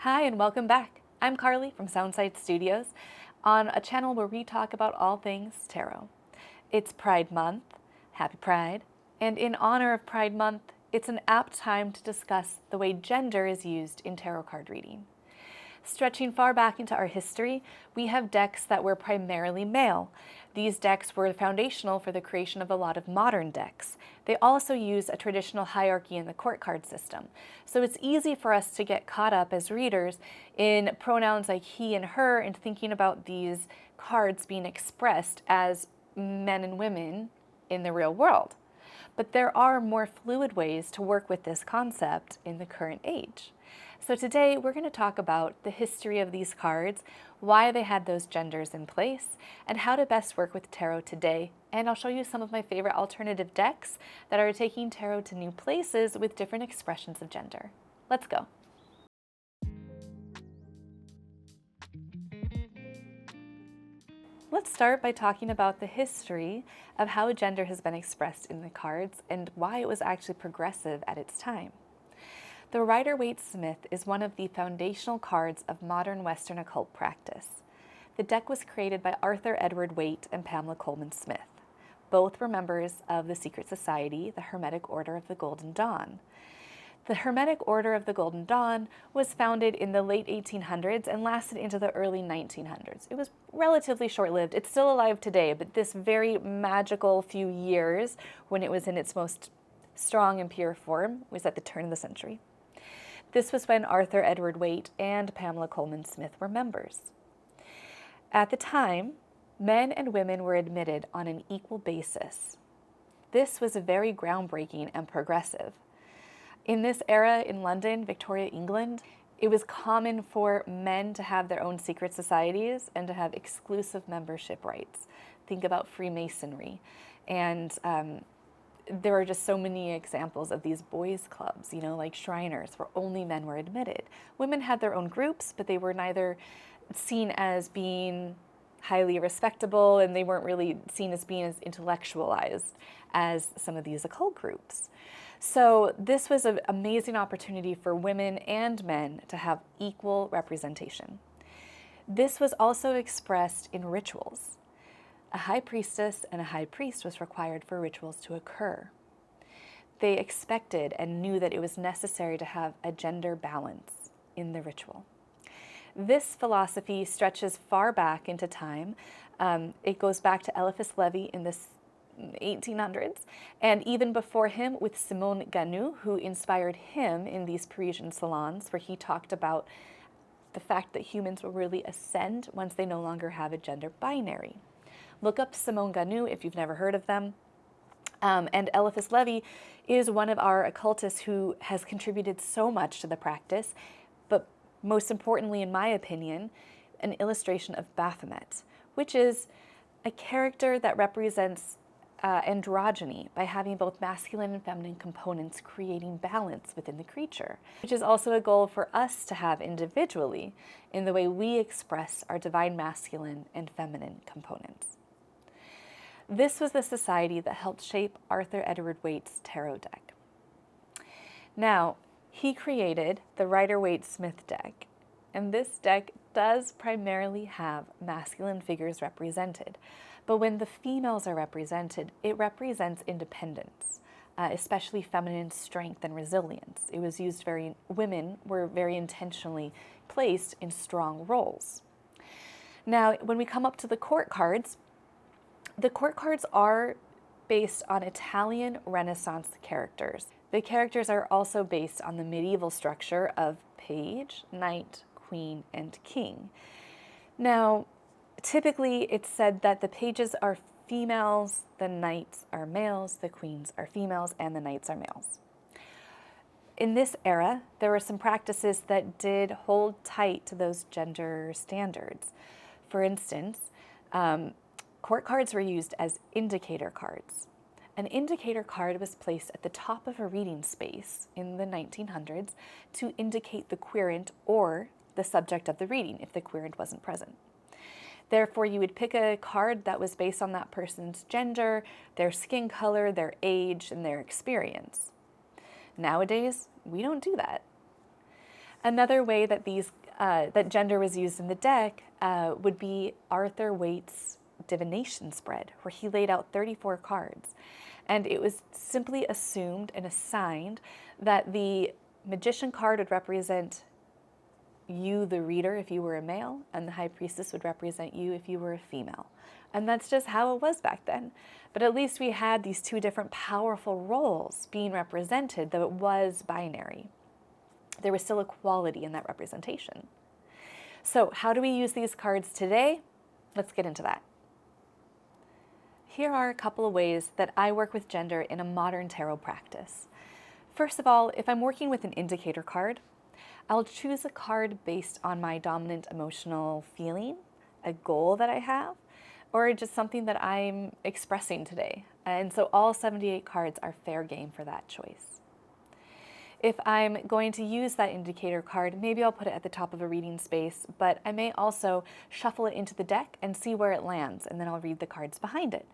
Hi and welcome back. I'm Carly from Soundside Studios on a channel where we talk about all things tarot. It's Pride Month, happy Pride, and in honor of Pride Month, it's an apt time to discuss the way gender is used in tarot card reading. Stretching far back into our history, we have decks that were primarily male. These decks were foundational for the creation of a lot of modern decks. They also use a traditional hierarchy in the court card system. So it's easy for us to get caught up as readers in pronouns like he and her and thinking about these cards being expressed as men and women in the real world. But there are more fluid ways to work with this concept in the current age. So today we're going to talk about the history of these cards, why they had those genders in place, and how to best work with tarot today. And I'll show you some of my favorite alternative decks that are taking tarot to new places with different expressions of gender. Let's go. Let's start by talking about the history of how gender has been expressed in the cards and why it was actually progressive at its time. The Rider-Waite-Smith is one of the foundational cards of modern Western occult practice. The deck was created by Arthur Edward Waite and Pamela Colman Smith. Both were members of the secret society, the Hermetic Order of the Golden Dawn. The Hermetic Order of the Golden Dawn was founded in the late 1800s and lasted into the early 1900s. It was relatively short-lived. It's still alive today, but this very magical few years when it was in its most strong and pure form was at the turn of the century. This was when Arthur Edward Waite and Pamela Colman Smith were members. At the time, men and women were admitted on an equal basis. This was very groundbreaking and progressive. In this era in London, Victoria, England, it was common for men to have their own secret societies and to have exclusive membership rights. Think about Freemasonry. And there are just so many examples of these boys' clubs, like Shriners, where only men were admitted. Women had their own groups, but they were neither seen as being highly respectable, and they weren't really seen as being as intellectualized as some of these occult groups. So this was an amazing opportunity for women and men to have equal representation. This was also expressed in rituals. A high priestess and a high priest was required for rituals to occur. They expected and knew that it was necessary to have a gender balance in the ritual. This philosophy stretches far back into time. It goes back to Eliphas Levi in the 1800s, and even before him with Simon Ganu, who inspired him in these Parisian salons, where he talked about the fact that humans will really ascend once they no longer have a gender binary. Look up Simon Ganu if you've never heard of them. And Eliphas Levi is one of our occultists who has contributed so much to the practice, but most importantly, in my opinion, an illustration of Baphomet, which is a character that represents androgyny by having both masculine and feminine components creating balance within the creature, which is also a goal for us to have individually in the way we express our divine masculine and feminine components. This was the society that helped shape Arthur Edward Waite's tarot deck. Now, he created the Rider-Waite-Smith deck, and this deck does primarily have masculine figures represented. But when the females are represented, it represents independence, especially feminine strength and resilience. It was used women were very intentionally placed in strong roles. Now, when we come up to the court cards are based on Italian Renaissance characters. The characters are also based on the medieval structure of page, knight, queen, and king. Now, typically it's said that the pages are females, the knights are males, the queens are females, and the knights are males. In this era, there were some practices that did hold tight to those gender standards. For instance, court cards were used as indicator cards. An indicator card was placed at the top of a reading space in the 1900s to indicate the querent or the subject of the reading if the querent wasn't present. Therefore, you would pick a card that was based on that person's gender, their skin color, their age, and their experience. Nowadays, we don't do that. Another way that that gender was used in the deck would be Arthur Waite's divination spread, where he laid out 34 cards. And it was simply assumed and assigned that the magician card would represent you, the reader, if you were a male, and the high priestess would represent you if you were a female. And that's just how it was back then. But at least we had these two different powerful roles being represented, though it was binary. There was still equality in that representation. So how do we use these cards today? Let's get into that. Here are a couple of ways that I work with gender in a modern tarot practice. First of all, if I'm working with an indicator card, I'll choose a card based on my dominant emotional feeling, a goal that I have, or just something that I'm expressing today. And so all 78 cards are fair game for that choice. If I'm going to use that indicator card, maybe I'll put it at the top of a reading space, but I may also shuffle it into the deck and see where it lands, and then I'll read the cards behind it.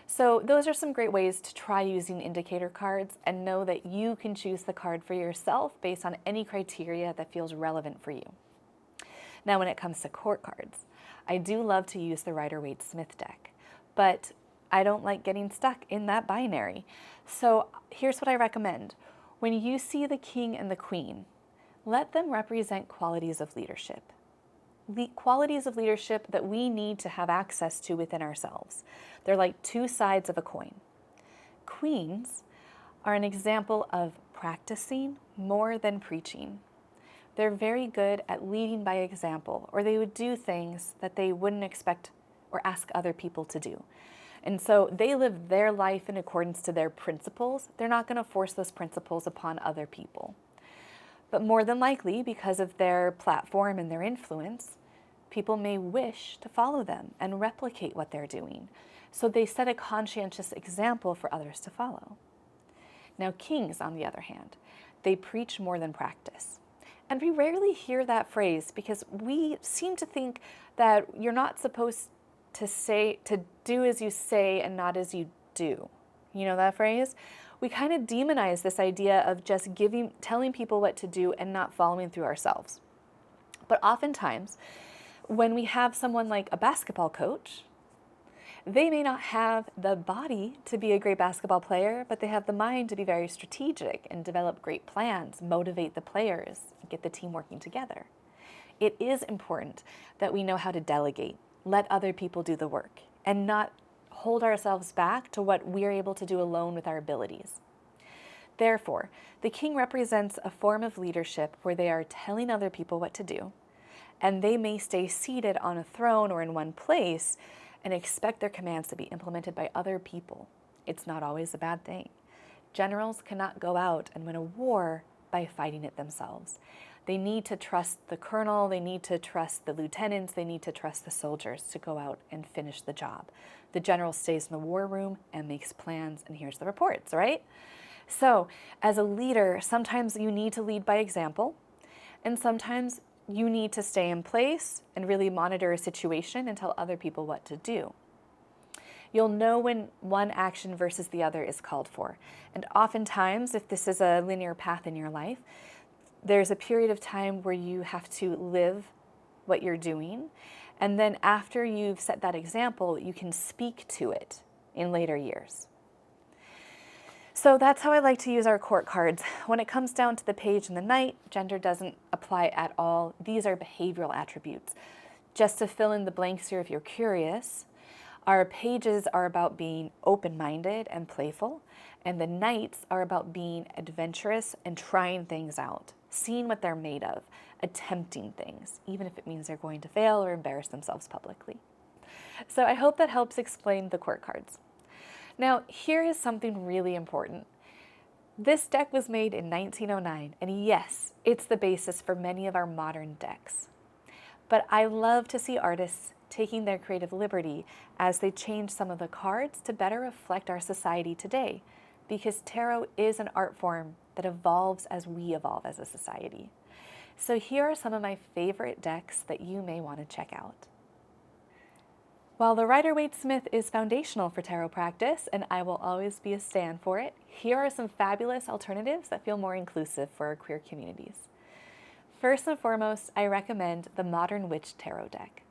So those are some great ways to try using indicator cards, and know that you can choose the card for yourself based on any criteria that feels relevant for you. Now, when it comes to court cards, I do love to use the Rider-Waite-Smith deck, but I don't like getting stuck in that binary. So here's what I recommend. When you see the king and the queen, let them represent qualities of leadership. Qualities of leadership that we need to have access to within ourselves. They're like two sides of a coin. Queens are an example of practicing more than preaching. They're very good at leading by example, or they would do things that they wouldn't expect or ask other people to do. And so they live their life in accordance to their principles. They're not going to force those principles upon other people. But more than likely, because of their platform and their influence, people may wish to follow them and replicate what they're doing. So they set a conscientious example for others to follow. Now, kings, on the other hand, they preach more than practice. And we rarely hear that phrase because we seem to think that you're not supposed to do as you say and not as you do. You know that phrase? We kind of demonize this idea of just telling people what to do and not following through ourselves. But oftentimes, when we have someone like a basketball coach, they may not have the body to be a great basketball player, but they have the mind to be very strategic and develop great plans, motivate the players, get the team working together. It is important that we know how to delegate, let other people do the work, and not hold ourselves back to what we're able to do alone with our abilities. Therefore, the king represents a form of leadership where they are telling other people what to do, and they may stay seated on a throne or in one place and expect their commands to be implemented by other people. It's not always a bad thing. Generals cannot go out and win a war by fighting it themselves. They need to trust the colonel, they need to trust the lieutenants, they need to trust the soldiers to go out and finish the job. The general stays in the war room and makes plans and hears the reports, right? So, as a leader, sometimes you need to lead by example, and sometimes you need to stay in place and really monitor a situation and tell other people what to do. You'll know when one action versus the other is called for. And oftentimes, if this is a linear path in your life, there's a period of time where you have to live what you're doing. And then after you've set that example, you can speak to it in later years. So that's how I like to use our court cards. When it comes down to the page and the knight, gender doesn't apply at all. These are behavioral attributes. Just to fill in the blanks here if you're curious, our pages are about being open-minded and playful, and the knights are about being adventurous and trying things out, seeing what they're made of, attempting things, even if it means they're going to fail or embarrass themselves publicly. So I hope that helps explain the court cards. Now, here is something really important. This deck was made in 1909, and yes, it's the basis for many of our modern decks. But I love to see artists taking their creative liberty as they change some of the cards to better reflect our society today, because tarot is an art form that evolves as we evolve as a society. So here are some of my favorite decks that you may want to check out. While the Rider-Waite-Smith is foundational for tarot practice, and I will always be a stan for it, here are some fabulous alternatives that feel more inclusive for our queer communities. First and foremost, I recommend the Modern Witch Tarot deck.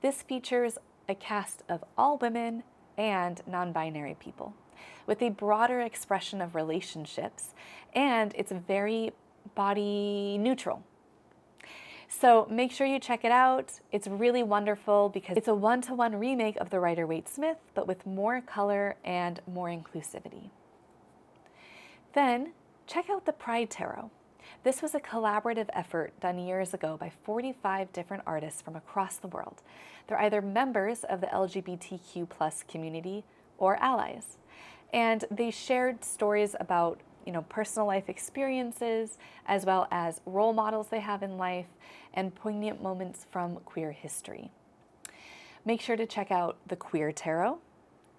This features a cast of all women and non-binary people, with a broader expression of relationships, and it's very body neutral. So make sure you check it out. It's really wonderful because it's a one-to-one remake of the Rider-Waite-Smith, but with more color and more inclusivity. Then check out the Pride Tarot. This was a collaborative effort done years ago by 45 different artists from across the world. They're either members of the LGBTQ plus community or allies. And they shared stories about personal life experiences, as well as role models they have in life and poignant moments from queer history. Make sure to check out the Queer Tarot.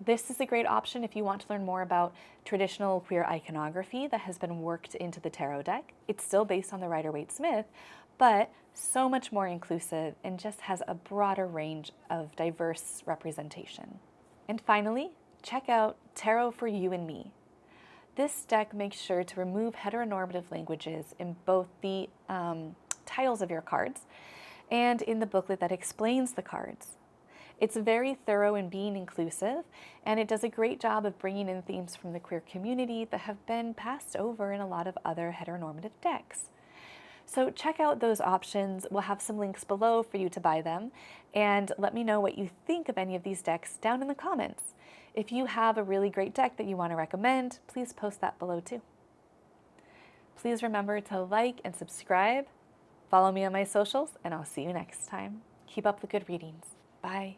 This is a great option if you want to learn more about traditional queer iconography that has been worked into the tarot deck. It's still based on the Rider-Waite-Smith, but so much more inclusive and just has a broader range of diverse representation. And finally, check out Tarot for You and Me. This deck makes sure to remove heteronormative languages in both the titles of your cards and in the booklet that explains the cards. It's very thorough in being inclusive, and it does a great job of bringing in themes from the queer community that have been passed over in a lot of other heteronormative decks. So check out those options. We'll have some links below for you to buy them, and let me know what you think of any of these decks down in the comments. If you have a really great deck that you want to recommend, please post that below too. Please remember to like and subscribe, follow me on my socials, and I'll see you next time. Keep up the good readings. Bye.